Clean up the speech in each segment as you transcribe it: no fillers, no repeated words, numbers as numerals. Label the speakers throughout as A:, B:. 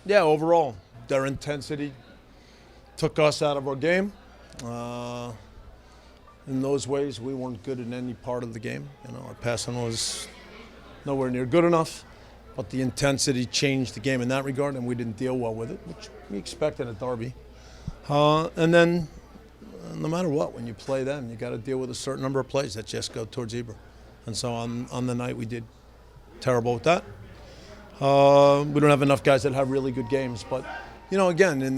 A: Yeah, overall, their intensity took us out of our game. Uh, in those ways, we weren't good in any part of the game. Our passing was nowhere near good enough, but the intensity changed the game in that regard, and we didn't deal well with it, which we expected at Derby. And then, no matter what, when you play them, you got to deal with a certain number of plays that just go towards Eber. And so on the night, we did terrible with that. We don't have enough guys that have really good games, but again, in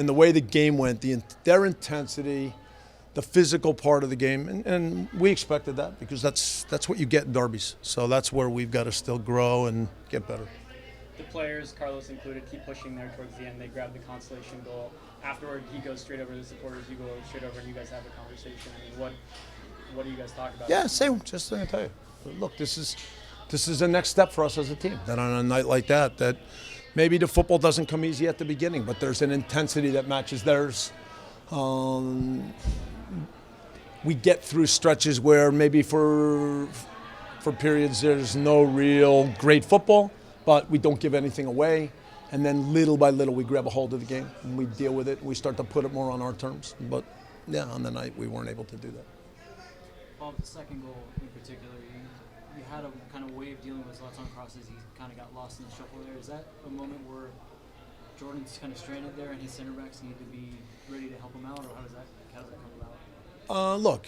A: the way the game went, their intensity, the physical part of the game, and we expected that because that's what you get in derbies. So that's where we've got to still grow and get better.
B: The players, Carlos included, keep pushing there towards the end. They grab the consolation goal. Afterward, he goes straight over to the supporters. You go straight over, and you guys have a conversation. I mean, what do you guys talk about?
A: Yeah, same. Just to tell you, look, this is the next step for us as a team. That on a night like that maybe the football doesn't come easy at the beginning, but there's an intensity that matches theirs. We get through stretches where maybe for periods there's no real great football, but we don't give anything away. And then little by little we grab a hold of the game and we deal with it. And we start to put it more on our terms. But yeah, on the night we weren't able to do that.
C: Well, the second goal in particular, you had a kind of way of dealing with Zlatan crosses. He kind of got lost in the shuffle there. Is that a moment where Jordan's kind of stranded there and his center backs need to be ready to help him out, or how does that come about?
A: Look,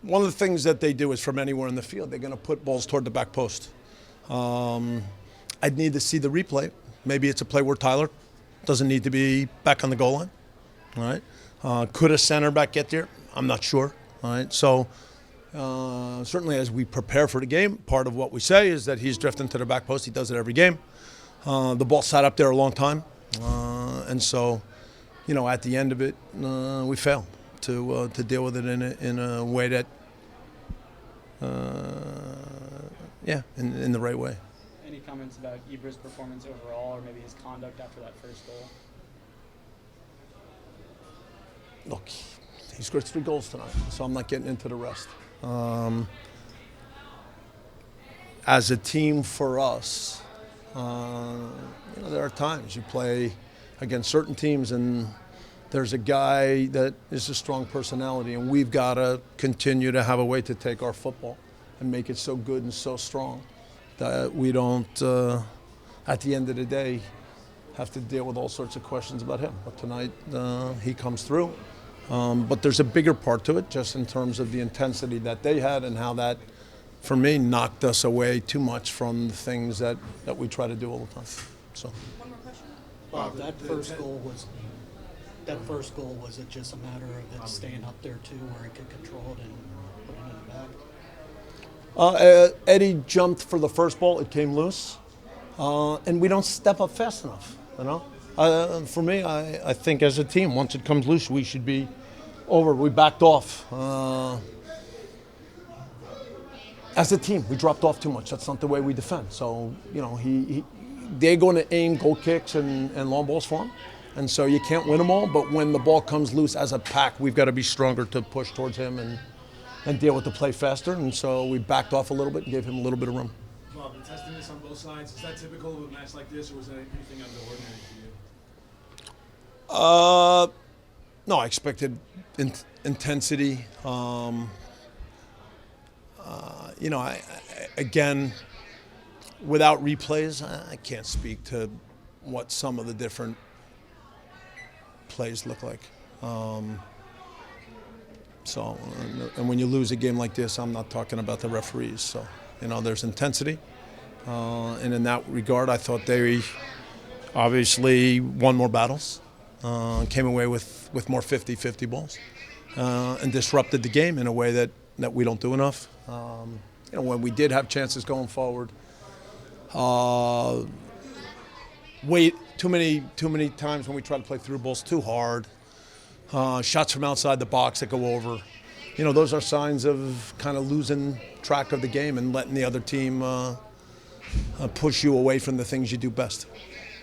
A: one of the things that they do is from anywhere in the field, they're going to put balls toward the back post. I'd need to see the replay. Maybe it's a play where Tyler doesn't need to be back on the goal line. All right. Could a center back get there? I'm not sure. All right. So certainly as we prepare for the game, part of what we say is that he's drifting to the back post. He does it every game. The ball sat up there a long time. And so, at the end of it, we fail to deal with it in a way that, in the right way.
B: Any comments about Ibra's performance overall, or maybe his conduct after that first goal?
A: Look, he scored 3 goals tonight, so I'm not getting into the rest. As a team for us, there are times you play against certain teams and there's a guy that is a strong personality, and we've got to continue to have a way to take our football and make it so good and so strong that we don't, at the end of the day, have to deal with all sorts of questions about him. But tonight, he comes through. But there's a bigger part to it, just in terms of the intensity that they had and how that, for me, knocked us away too much from the things that we try to do all the time. So.
D: One more question.
E: That first goal, was it just a matter of it staying up there too, where he could control it and put it in the back?
A: Eddie jumped for the first ball. It came loose. And we don't step up fast enough, For me, I think as a team, once it comes loose, we should be over. We backed off. As a team, we dropped off too much. That's not the way we defend. So, they're going to aim goal kicks and long balls for him. And so you can't win them all. But when the ball comes loose as a pack, we've got to be stronger to push towards him and deal with the play faster. And so we backed off a little bit and gave him a little bit of room.
F: Bob, the testiness on both sides, is that typical of a match like this, or was that anything out of the ordinary for you?
A: No, I expected intensity. Again, without replays, I can't speak to what some of the different plays look like. And when you lose a game like this, I'm not talking about the referees. So, there's intensity. And in that regard, I thought they obviously won more battles, came away with more 50-50 balls, and disrupted the game in a way that we don't do enough. When we did have chances going forward, too many times when we try to play through balls too hard, shots from outside the box that go over. Those are signs of kind of losing track of the game and letting the other team push you away from the things you do best.